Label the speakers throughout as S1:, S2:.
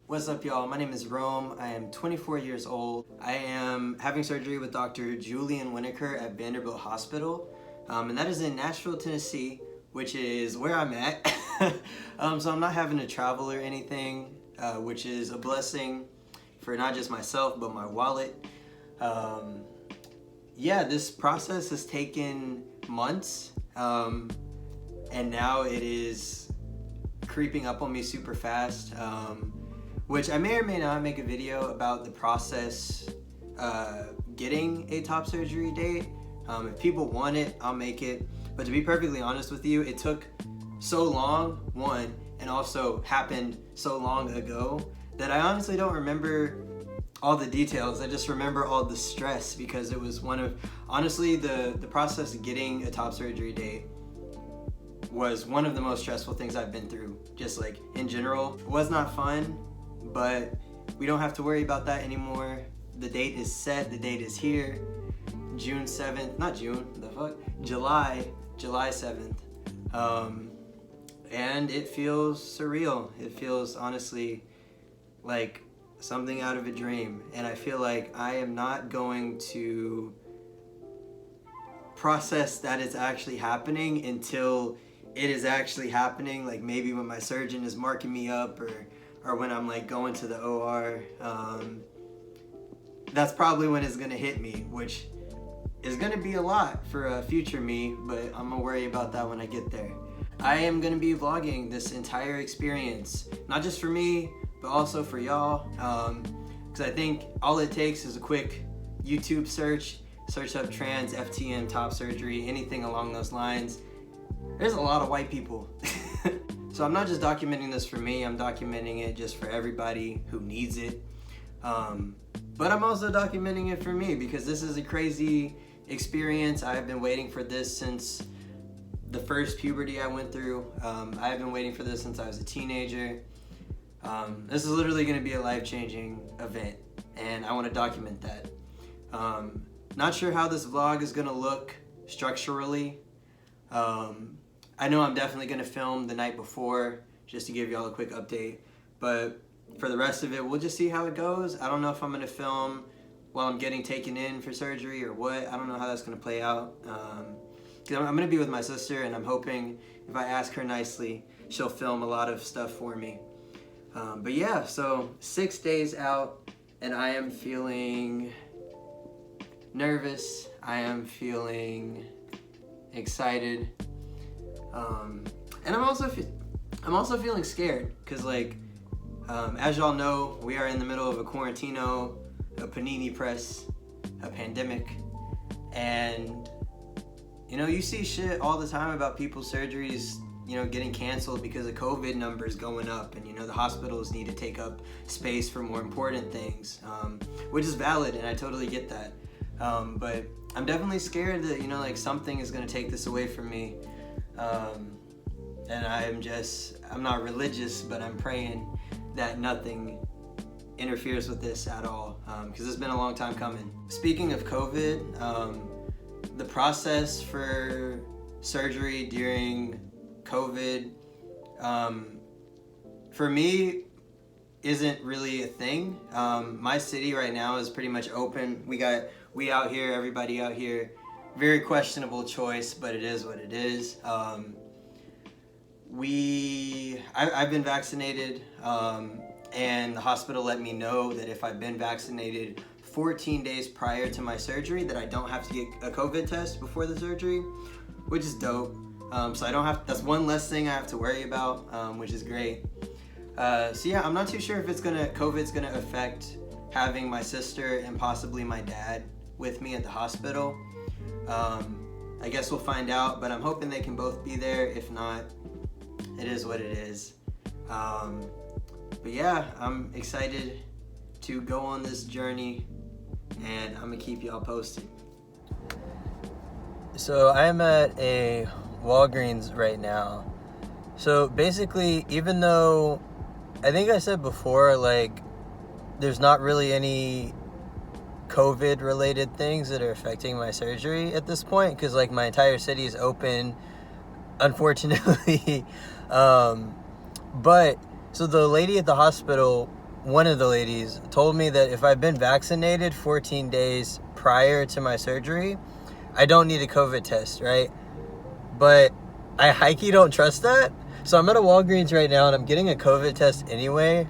S1: What's up, y'all? My name is Rome. I am 24 years old. I am having surgery with Dr. Julian Winokur at Vanderbilt Hospital, and that is in Nashville, Tennessee, which is where I'm at. So I'm not having to travel or anything, which is a blessing for not just myself, but my wallet. Yeah, this process has taken months, and now it is creeping up on me super fast. Which I may or may not make a video about the process getting a top surgery date. If people want it, I'll make it. But to be perfectly honest with you, it took so long, one, and also happened so long ago that I honestly don't remember all the details. I just remember all the stress because it was honestly, the process of getting a top surgery date was one of the most stressful things I've been through, just like in general. It was not fun. But we don't have to worry about that anymore. The date is set, the date is here. June 7th, not June, the fuck? July 7th. And it feels surreal. It feels honestly like something out of a dream. And I feel like I am not going to process that it's actually happening until it is actually happening. Like maybe when my surgeon is marking me up or when I'm like going to the OR, that's probably when it's gonna hit me, which is gonna be a lot for a future me, but I'm gonna worry about that when I get there. I am gonna be vlogging this entire experience, not just for me, but also for y'all, because I think all it takes is a quick YouTube search up trans FTM top surgery, anything along those lines. There's a lot of white people. So I'm not just documenting this for me, I'm documenting it just for everybody who needs it. But I'm also documenting it for me because this is a crazy experience. I've been waiting for this since the first puberty I went through. I've been waiting for this since I was a teenager. This is literally gonna be a life-changing event and I wanna document that. Not sure how this vlog is gonna look structurally. I know I'm definitely going to film the night before just to give y'all a quick update, but for the rest of it, we'll just see how it goes. I don't know if I'm going to film while I'm getting taken in for surgery or what. I don't know how that's going to play out. 'Cause I'm going to be with my sister, and I'm hoping if I ask her nicely, she'll film a lot of stuff for me. But yeah, so 6 days out, and I am feeling nervous. I am feeling excited. And I'm also feeling scared because like as y'all know, we are in the middle of a quarantino, a panini press, a pandemic, and you know, you see shit all the time about people's surgeries, you know, getting canceled because of COVID numbers going up, and you know, the hospitals need to take up space for more important things, which is valid, and I totally get that. But I'm definitely scared that, you know, like something is gonna take this away from me. And I'm not religious, but I'm praying that nothing interferes with this at all, because it's been a long time coming. Speaking of COVID, the process for surgery during COVID, for me, isn't really a thing. My city right now is pretty much open. We out here, everybody out here, very questionable choice, but it is what it is. I've been vaccinated, and the hospital let me know that if I've been vaccinated 14 days prior to my surgery, that I don't have to get a COVID test before the surgery, which is dope. So I don't have, that's one less thing I have to worry about, which is great. So yeah, I'm not too sure if COVID's gonna affect having my sister and possibly my dad with me at the hospital. I guess we'll find out, but I'm hoping they can both be there. If not, it is what it is. But yeah, I'm excited to go on this journey, and I'm gonna keep y'all posted. So I'm at a Walgreens right now. So basically, even though I think I said before, like, there's not really any COVID related things that are affecting my surgery at this point, because like my entire city is open, unfortunately. But so the lady at the hospital one of the ladies told me that if I've been vaccinated 14 days prior to my surgery, I don't need a COVID test, right? But I hikey don't trust that. So I'm at a Walgreens right now and I'm getting a COVID test anyway.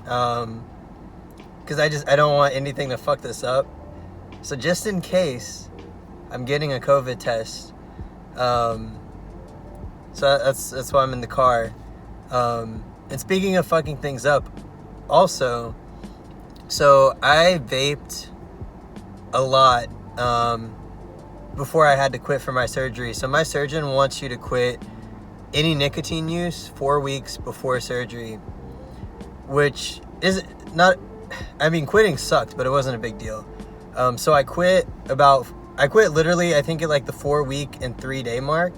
S1: Because I don't want anything to fuck this up. So just in case, I'm getting a COVID test. So that's why I'm in the car. And speaking of fucking things up, also, so I vaped a lot before I had to quit for my surgery. So my surgeon wants you to quit any nicotine use 4 weeks before surgery, which is not, I mean, quitting sucked, but it wasn't a big deal. So I quit literally, I think at like the 4 week and 3 day mark.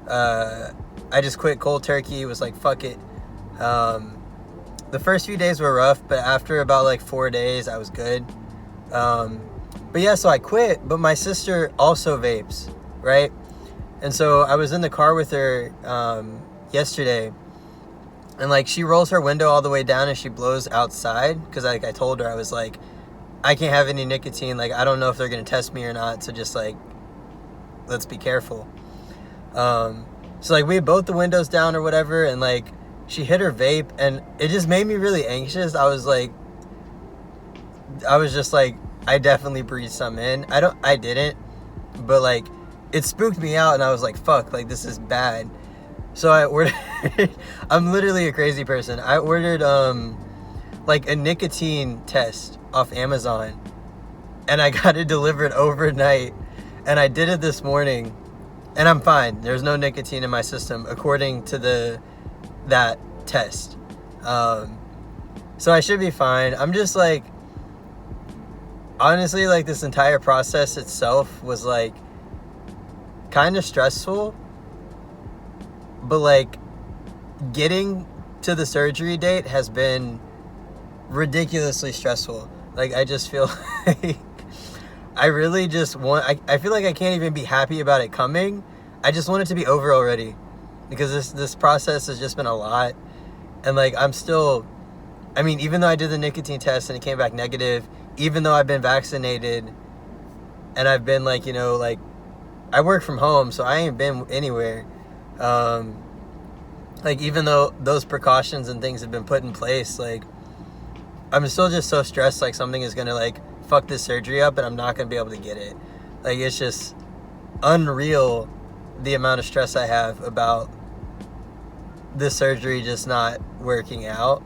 S1: I just quit cold turkey. It was like, fuck it. The first few days were rough, but after about like 4 days, I was good. But yeah, so I quit, but my sister also vapes, right? And so I was in the car with her yesterday, and like she rolls her window all the way down and she blows outside, because like I told her, I was like, I can't have any nicotine, like I don't know if they're gonna test me or not, so just like, let's be careful. So like we had both the windows down or whatever, and like she hit her vape and it just made me really anxious. I was just like, I definitely breathed some in. I didn't, but like it spooked me out and I was like, fuck, like this is bad. So I ordered, I'm literally a crazy person. I ordered like a nicotine test off Amazon and I got it delivered overnight, and I did it this morning and I'm fine. There's no nicotine in my system according to that test. So I should be fine. I'm just like, honestly, like this entire process itself was like kind of stressful, but like getting to the surgery date has been ridiculously stressful. Like I just feel like I really just I feel like I can't even be happy about it coming. I just want it to be over already, because this process has just been a lot. And like I'm still, I mean, even though I did the nicotine test and it came back negative, even though I've been vaccinated and I've been like, you know, like I work from home, so I ain't been anywhere. Like even though those precautions and things have been put in place, like I'm still just so stressed like something is gonna like fuck this surgery up and I'm not gonna be able to get it. Like it's just unreal the amount of stress I have about this surgery just not working out.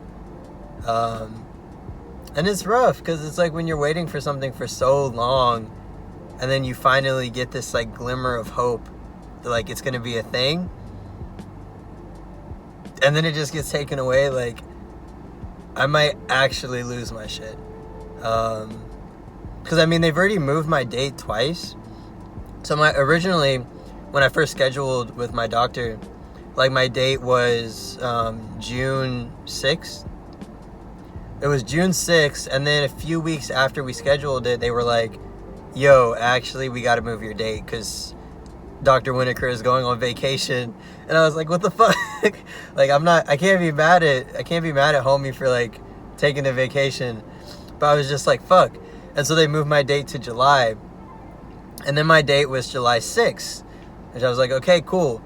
S1: And it's rough because it's like when you're waiting for something for so long and then you finally get this like glimmer of hope that like it's gonna be a thing, and then it just gets taken away. Like I might actually lose my shit. Because I mean, they've already moved my date twice. So originally, when I first scheduled with my doctor, like my date was June 6th. It was June 6th, and then a few weeks after we scheduled it, they were like, yo, actually, we got to move your date because Dr. Winokur is going on vacation. And I was like, what the fuck? Like, I can't be mad at homie for like taking a vacation. But I was just like, fuck. And so they moved my date to July. And then my date was July 6th. Which I was like, okay, cool.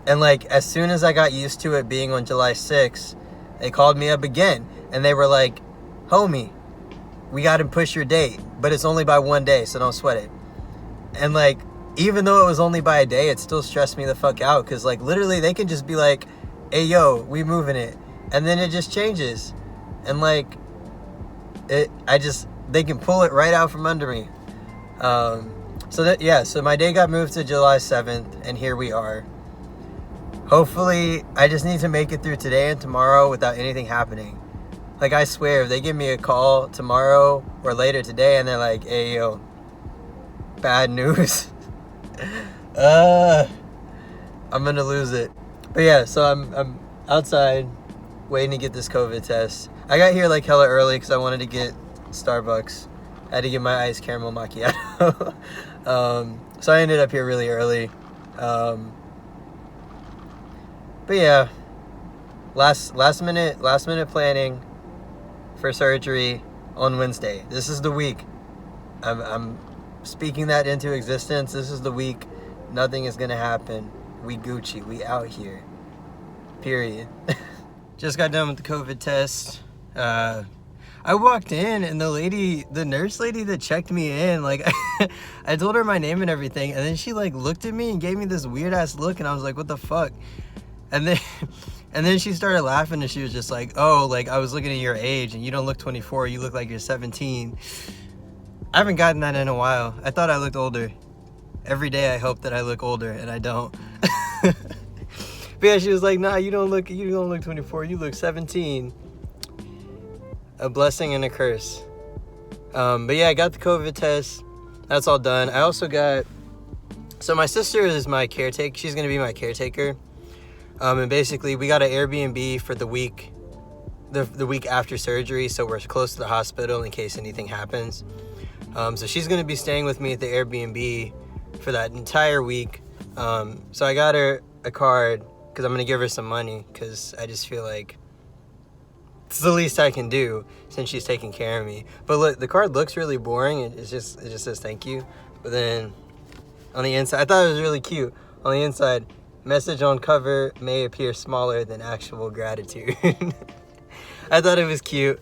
S1: And like, as soon as I got used to it being on July 6th, they called me up again. And they were like, homie, we got to push your date. But it's only by 1 day, so don't sweat it. And like, even though it was only by a day, it still stressed me the fuck out. Because like, literally, they can just be like, hey, yo, we moving it. And then it just changes. And like, they can pull it right out from under me. So my day got moved to July 7th, and here we are. Hopefully, I just need to make it through today and tomorrow without anything happening. Like, I swear, if they give me a call tomorrow or later today, and they're like, hey, yo, bad news, I'm gonna lose it. But yeah, so I'm outside waiting to get this COVID test. I got here like hella early because I wanted to get Starbucks. I had to get my iced caramel macchiato. So I ended up here really early. But yeah, last minute planning. for surgery on Wednesday. This is the week. I'm speaking that into existence. This is the week. Nothing is gonna happen. We Gucci. We out here. Period. Just got done with the COVID test. I walked in and the nurse lady that checked me in, like, I told her my name and everything, and then she like looked at me and gave me this weird ass look, and I was like, what the fuck? And then she started laughing, and she was just like, oh, like, I was looking at your age and you don't look 24, you look like you're 17. I haven't gotten that in a while. I thought I looked older. Every day I hope that I look older, and I don't. But yeah, she was like, nah, you don't look 24, you look 17. A blessing and a curse. But yeah, I got the COVID test. That's all done. I also got, so my sister is my caretaker. She's gonna be my caretaker. And basically we got an Airbnb for the week after surgery, so we're close to the hospital in case anything happens. So she's gonna be staying with me at the Airbnb for that entire week. So I got her a card because I'm gonna give her some money, because I just feel like it's the least I can do since she's taking care of me. But look, the card looks really boring. It just says thank you. But then on the inside, I thought it was really cute. On the inside, message on cover may appear smaller than actual gratitude. I thought it was cute.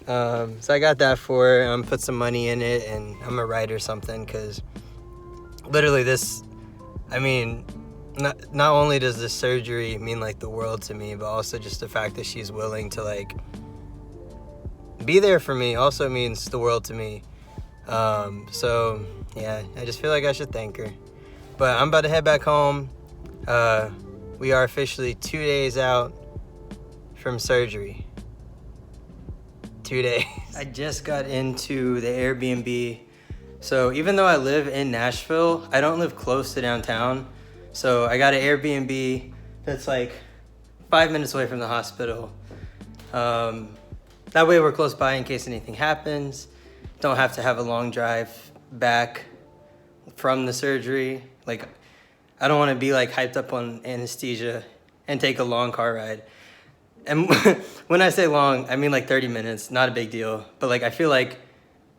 S1: So I got that for her. Put some money in it, and I'm gonna write her something, because literally this, I mean, not only does this surgery mean like the world to me, but also just the fact that she's willing to like be there for me also means the world to me. So yeah, I just feel like I should thank her. But I'm about to head back home. We are officially 2 days out from surgery. 2 days. I just got into the Airbnb. So even though I live in Nashville, I don't live close to downtown. So I got an Airbnb that's like 5 minutes away from the hospital. That way we're close by in case anything happens. Don't have to have a long drive back from the surgery. Like, I don't want to be like hyped up on anesthesia and take a long car ride. And when I say long, I mean like 30 minutes, not a big deal. But like, I feel like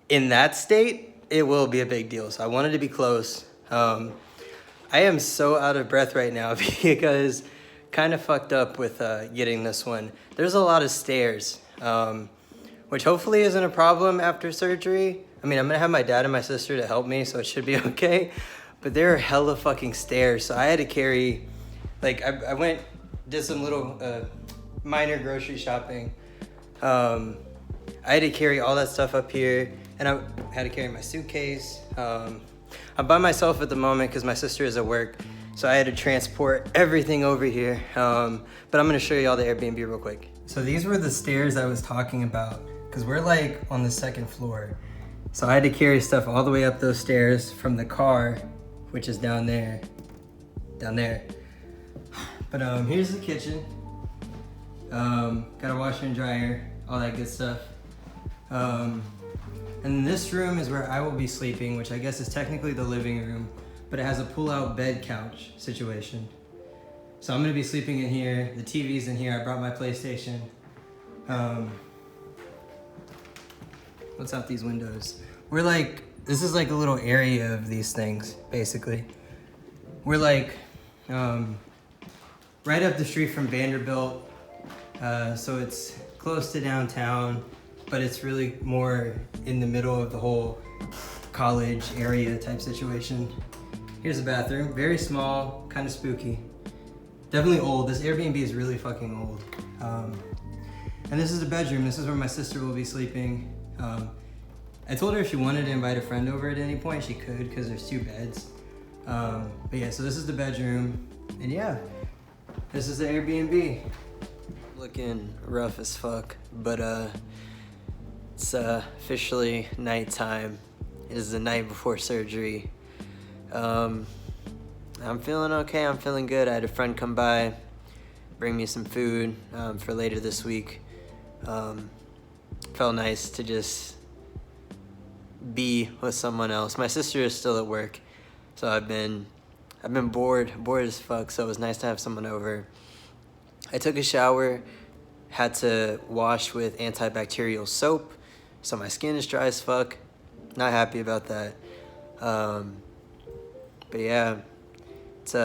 S1: in that state, it will be a big deal. So I wanted to be close. I am so out of breath right now because kind of fucked up with getting this one. There's a lot of stairs, which hopefully isn't a problem after surgery. I mean, I'm gonna have my dad and my sister to help me, so it should be okay. But there are hella fucking stairs, so I had to carry, like, I did some little minor grocery shopping. I had to carry all that stuff up here, and I had to carry my suitcase. I'm by myself at the moment because my sister is at work, so I had to transport everything over here. But I'm gonna show you all the Airbnb real quick. So these were the stairs I was talking about, because we're like on the second floor. So I had to carry stuff all the way up those stairs from the car, which is down there. But here's the kitchen. Got a washer and dryer, all that good stuff. And this room is where I will be sleeping, which I guess is technically the living room, but it has a pull-out bed couch situation. So I'm gonna be sleeping in here. The TV's in here. I brought my PlayStation. What's out these windows? We're like, this is like a little area of these things, basically. We're like right up the street from Vanderbilt. So it's close to downtown, but it's really more in the middle of the whole college area type situation. Here's the bathroom, very small, kind of spooky. Definitely old. This Airbnb is really fucking old. And this is the bedroom. This is where my sister will be sleeping. I told her if she wanted to invite a friend over at any point, she could, because there's 2 beds. But yeah, so this is the bedroom. And yeah, this is the Airbnb. Looking rough as fuck, but it's officially nighttime. It is the night before surgery. I'm feeling okay, I'm feeling good. I had a friend come by, bring me some food for later this week. Felt nice to just be with someone else. My sister is still at work, so I've been bored as fuck, so it was nice to have someone over. I took a shower Had to wash with antibacterial soap, so my skin is dry as fuck. Not happy about that. But yeah, it's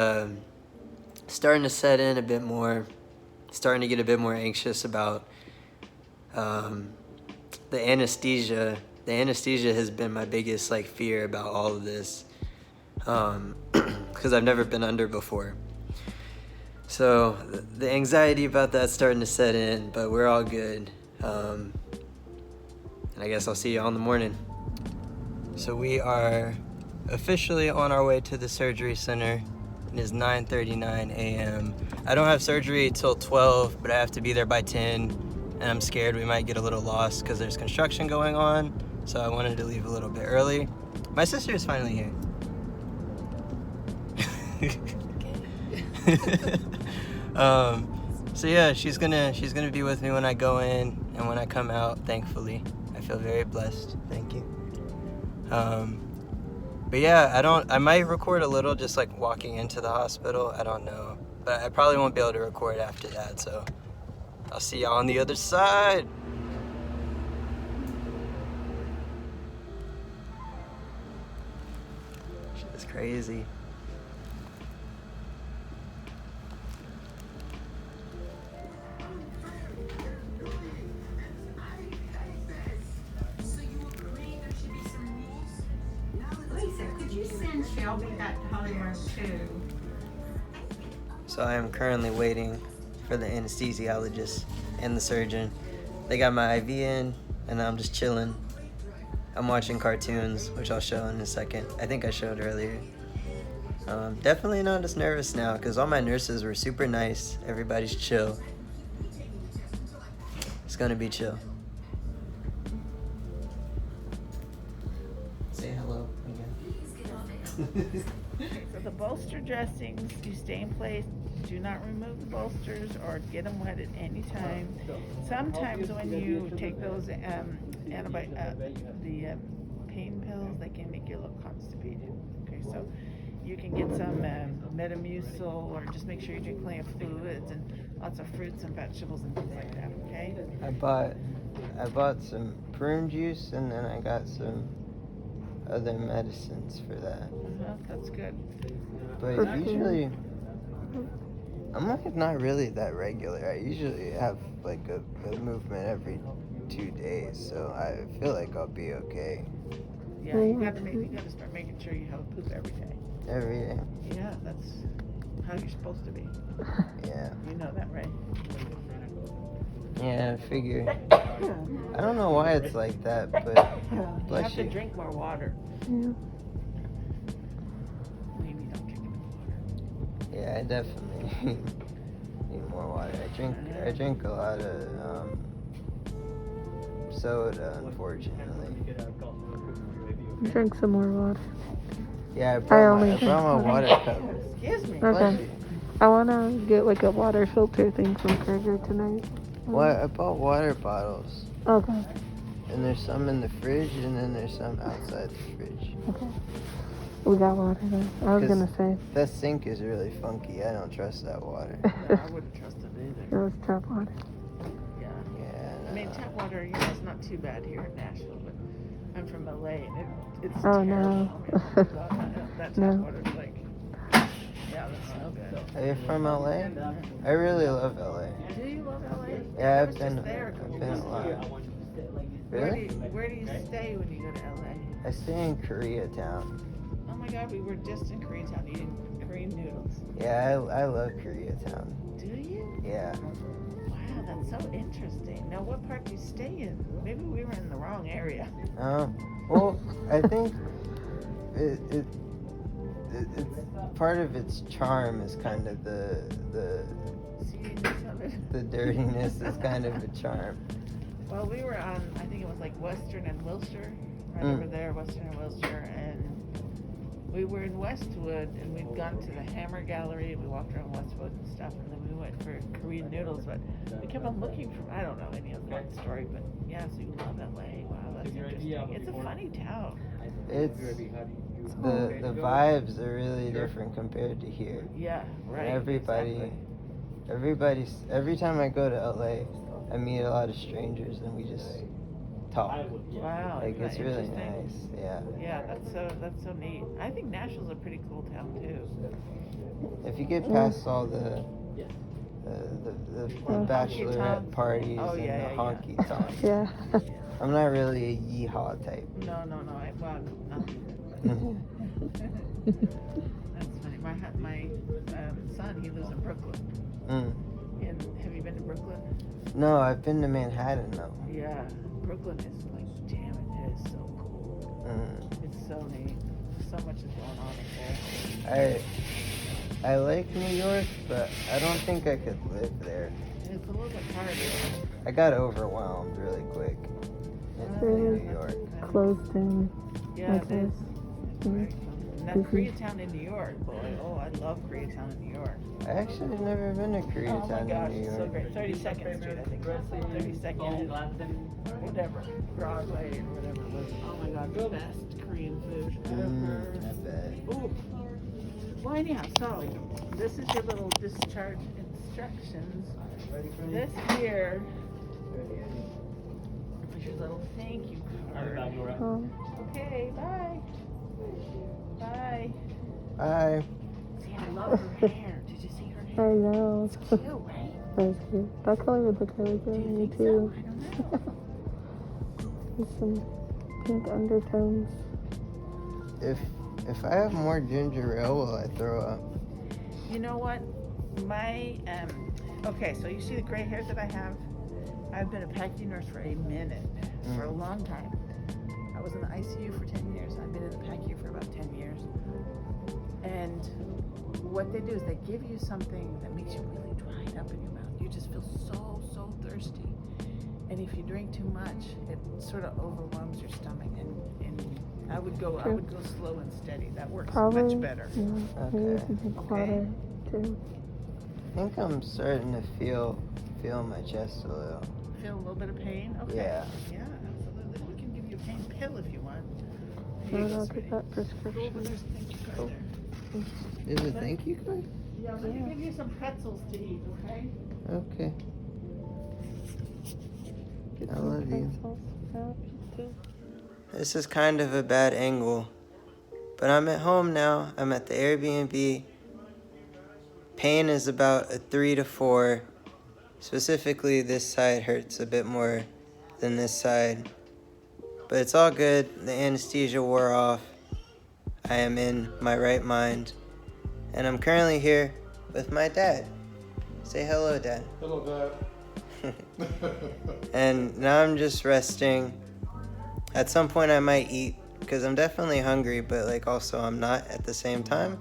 S1: starting to set in a bit more. Starting to get a bit more anxious about the anesthesia. The anesthesia has been my biggest like fear about all of this, because I've never been under before. So the anxiety about that's starting to set in, but we're all good. And I guess I'll see you all in the morning. So we are officially on our way to the surgery center. It is 9:39 a.m. I don't have surgery till 12, but I have to be there by 10, and I'm scared we might get a little lost because there's construction going on, so I wanted to leave a little bit early. My sister is finally here. So yeah, she's gonna be with me when I go in and when I come out, thankfully. I feel very blessed. Thank you. But yeah, I might record a little just like walking into the hospital. I don't know. But I probably won't be able to record after that, so I'll see y'all on the other side. Shit is crazy. So I am currently waiting for the anesthesiologist and the surgeon. They got my IV in, and I'm just chilling. I'm watching cartoons, which I'll show in a second. I think I showed earlier. Definitely not as nervous now, because all my nurses were super nice. Everybody's chill. It's gonna be chill. Say hello again.
S2: So the bolster dressings, you stay in place. Do not remove the bolsters or get them wet at any time. Sometimes when you take those the pain pills, they can make you a little constipated. Okay, so you can get some Metamucil, or just make sure you drink plenty of fluids and lots of fruits and vegetables and things like that. Okay.
S1: I bought some prune juice, and then I got some other medicines for that.
S2: That's good.
S1: But usually, I'm like not really that regular. I usually have like a movement every 2 days, so I feel like I'll be okay.
S2: Yeah, you got to start making sure you have a poop every day.
S1: Every day.
S2: Yeah, that's how you're supposed to be.
S1: Yeah.
S2: You know that, right?
S1: Yeah, I figure. I don't know why it's like that, but
S2: you have to drink more water.
S3: Yeah.
S2: Maybe don't drink enough water.
S1: Yeah, I definitely need more water. I drink a lot of soda, unfortunately.
S3: Drink some more water.
S1: Yeah, I brought my water cup.
S2: Excuse me.
S3: Okay. I want to get like a water filter thing from Kroger tonight.
S1: What? I bought water bottles.
S3: Okay.
S1: And there's some in the fridge, and then there's some outside the fridge.
S3: Okay. We got water then. I was going to say.
S1: That sink is really funky. I don't trust that water.
S2: Yeah, I wouldn't trust it either.
S3: It was tap water.
S2: Yeah.
S1: Yeah. No.
S2: I mean, tap water, you know, it's not too bad here in Nashville, but I'm from LA, and it's
S3: Oh,
S2: terrible.
S3: no.
S2: That tap
S3: No.
S2: water's like, yeah, that's no good.
S1: Are you from LA? I really love LA.
S2: Do you love LA?
S1: Yeah,
S2: I
S1: I've
S2: was
S1: been
S2: just there.
S1: a lot. Really?
S2: Where do you stay when you go to LA?
S1: I stay in Koreatown.
S2: Oh my God, we were just in Koreatown eating Korean noodles.
S1: Yeah, I love Koreatown.
S2: Do you?
S1: Yeah.
S2: Wow, that's so interesting. Now, what part do you stay in? Maybe we were in the wrong area.
S1: Well, I think it's part of its charm is kind of the dirtiness is kind of a charm.
S2: Well, we were on, I think it was like Western and Wilshire, right over there, Western and Wilshire, and we were in Westwood, and we'd gone to the Hammer Gallery, and we walked around Westwood and stuff, and then we went for Korean noodles, but we kept on looking for, I don't know any of that story, but yeah, so you love LA. Wow, that's interesting. It's a funny town.
S1: It's the vibes are really different compared to here.
S2: Yeah, right.
S1: Every time I go to LA, I meet a lot of strangers and we just talk.
S2: Wow.
S1: Like,
S2: isn't
S1: it's
S2: that
S1: really
S2: interesting?
S1: nice. Yeah.
S2: Yeah, that's so neat. I think Nashville's a pretty cool town too.
S1: If you get past all the bachelorette parties
S2: Oh,
S1: and
S2: yeah,
S1: the
S2: yeah,
S1: honky tonk,
S3: Yeah.
S1: I'm not really a yeehaw type.
S2: No. Well, no. That's funny. My son, he lives in Brooklyn. Have you been to Brooklyn?
S1: No, I've been to Manhattan though.
S2: Yeah, Brooklyn is like, damn it is so cool. It's so neat. So much is going on in there.
S1: I like New York, but I don't think I could live there.
S2: It's a little bit harder.
S1: I got overwhelmed really quick in New York.
S3: Closed in.
S2: Yeah, it is.
S3: Mhm.
S2: And that Koreatown in New York, boy. Oh, I love Koreatown in New York.
S1: I actually have never been to
S2: Oh my
S1: Koreatown
S2: gosh,
S1: in New
S2: it's
S1: York.
S2: so great. 32nd Street, I think. It's like 32nd, whatever, Broadway or whatever it was. Oh my God, the best Korean food ever.
S1: I bet.
S2: Ooh. Well, anyhow, so this is your little discharge instructions. This here is your little thank you card.
S3: Oh,
S2: Okay, bye. Bye.
S1: Bye.
S2: See, I love her hair. Did you see her
S3: I
S2: hair?
S3: know.
S2: It's cute, right?
S3: That was cute. That color would look really good
S2: Do
S3: on
S2: you
S3: you
S2: think
S3: too.
S2: so? I don't know.
S3: With some pink undertones.
S1: If I have more ginger ale, will I throw up?
S2: You know what? My okay, so you see the gray hair that I have? I've been a PACU nurse for a minute, for a long time. I was in the ICU for 10 years. I've been in the PACU for about 10 years. And what they do is they give you something that makes you really dried up in your mouth. You just feel so thirsty. And if you drink too much, it sort of overwhelms your stomach. And I would go slow and steady. That works
S3: Probably.
S2: much better.
S3: Yeah.
S1: Okay.
S3: Maybe some pink water too.
S1: I think I'm starting to feel my chest a little.
S2: Feel a little bit of pain? Okay.
S1: Yeah.
S2: Yeah, absolutely. We can give you a pain pill if you want.
S3: No,
S2: Here you go,
S3: I'll
S2: sweetie.
S3: get that
S2: Go over
S3: prescription.
S2: there's a thank you card there.
S1: Is it thank you card?
S2: Yeah, let me give you some pretzels to eat, okay?
S1: Okay.
S3: Get
S1: I
S3: some
S1: love you.
S3: pretzels. Yeah, too.
S1: This is kind of a bad angle, but I'm at home now. I'm at the Airbnb. Pain is about a 3 to 4. Specifically, this side hurts a bit more than this side. But it's all good. The anesthesia wore off. I am in my right mind. And I'm currently here with my dad. Say hello, Dad.
S4: Hello, Dad.
S1: And now I'm just resting. At some point I might eat because I'm definitely hungry, but like also I'm not at the same time.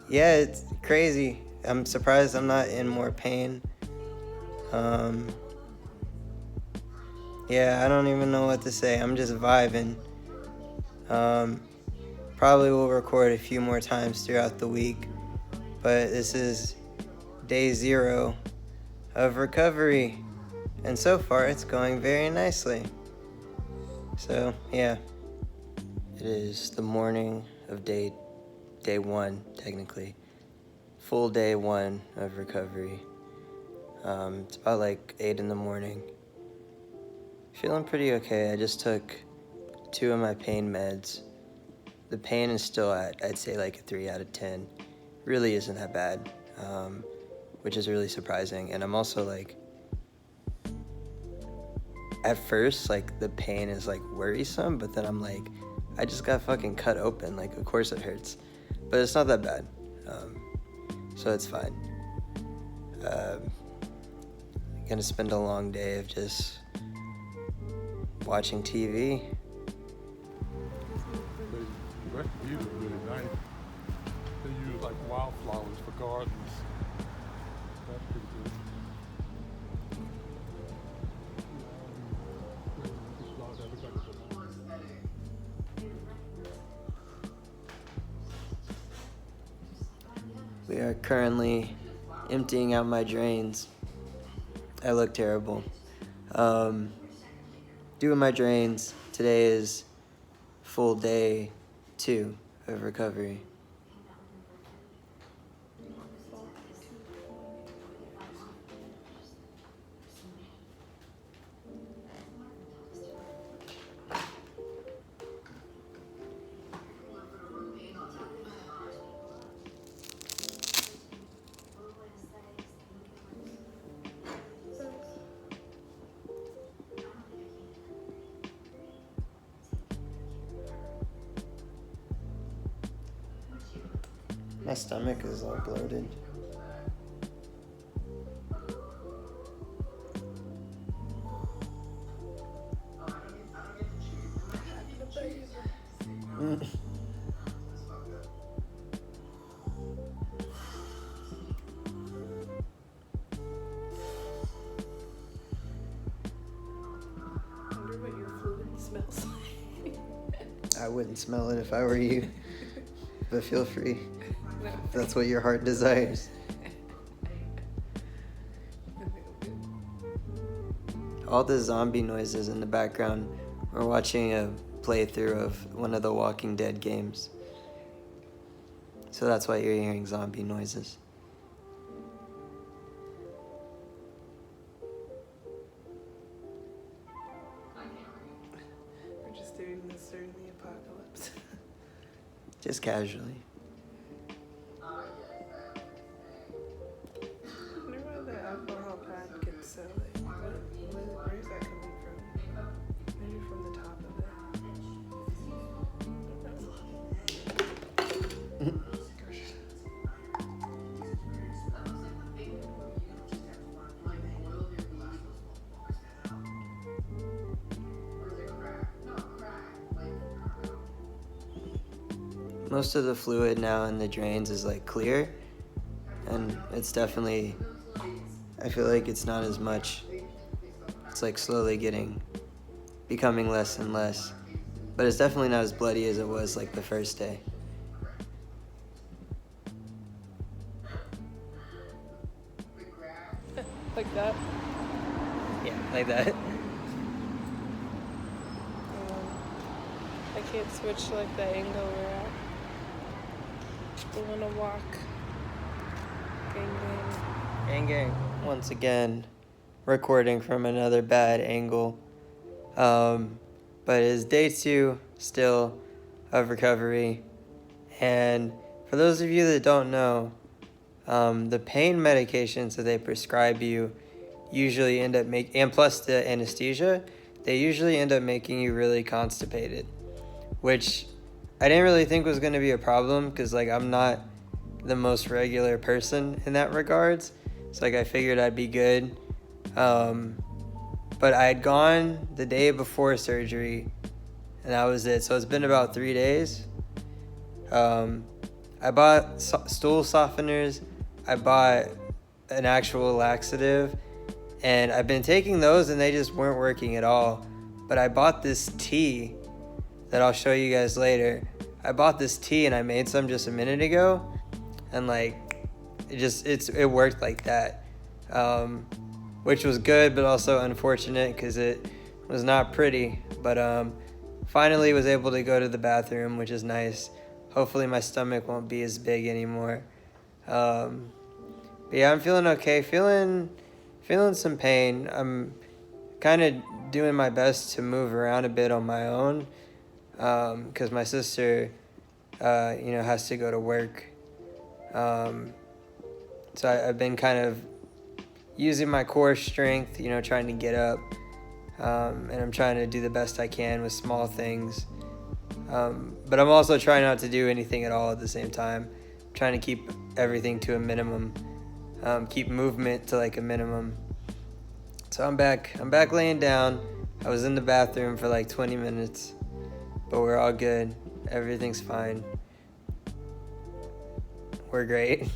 S1: Yeah, it's crazy. I'm surprised I'm not in more pain. Yeah, I don't even know what to say. I'm just vibing. Probably will record a few more times throughout the week, but this is day 0 of recovery, and so far it's going very nicely. So yeah, it is the morning of day 1, technically. Full day 1 of recovery. It's about like 8 in the morning. Feeling pretty okay. I just took 2 of my pain meds. The pain is still at, I'd say, like a 3 out of 10. Really isn't that bad, which is really surprising. And I'm also like, at first, like the pain is like worrisome, but then I'm like, I just got fucking cut open. Like, of course it hurts, but it's not that bad. So it's fine. Gonna spend a long day of just watching TV.
S4: The rest of you is really nice. They use like wildflowers for gardens. That's pretty good.
S1: We are currently emptying out my drains. I look terrible. Doing my drains. Today is full day 2 of recovery. My stomach is all bloated.
S5: Wonder what your fluid smells like.
S1: I wouldn't smell it if I were you, but feel free.
S5: No.
S1: If that's what your heart desires. All the zombie noises in the background. We're watching a playthrough of one of the Walking Dead games. So that's why you're hearing zombie noises.
S5: We're just doing this during the apocalypse.
S1: Just casually.
S5: I wonder why the alcohol pad gets so like, where's that coming from? Maybe from the top of it.
S1: Most of the fluid now in the drains is like clear, and it's definitely, I feel like it's not as much. It's like slowly becoming less and less, but it's definitely not as bloody as it was like the first day.
S5: Like that?
S1: Yeah, like that.
S5: I can't switch like the angle we're at. I wanna walk. Gang gang.
S1: Gang gang. Once again, recording from another bad angle. But it's day 2 still of recovery. And for those of you that don't know, the pain medications that they prescribe you usually end up and plus the anesthesia, they usually end up making you really constipated, which I didn't really think was going to be a problem because like I'm not the most regular person in that regards. So like I figured I'd be good. But I had gone the day before surgery and that was it. So it's been about 3 days. I bought stool softeners. I bought an actual laxative and I've been taking those and they just weren't working at all. But I bought this tea that I'll show you guys later. I bought this tea and I made some just a minute ago and like it worked like that, which was good but also unfortunate because it was not pretty, but finally was able to go to the bathroom, which is nice. Hopefully my stomach won't be as big anymore. But yeah, I'm feeling okay, feeling some pain. I'm kind of doing my best to move around a bit on my own because my sister has to go to work, so I've been kind of using my core strength, trying to get up, and I'm trying to do the best I can with small things, but I'm also trying not to do anything at all at the same time. I'm trying to keep everything to a minimum, keep movement to like a minimum. So I'm back laying down. I was in the bathroom for like 20 minutes, but we're all good. Everything's fine. We're great.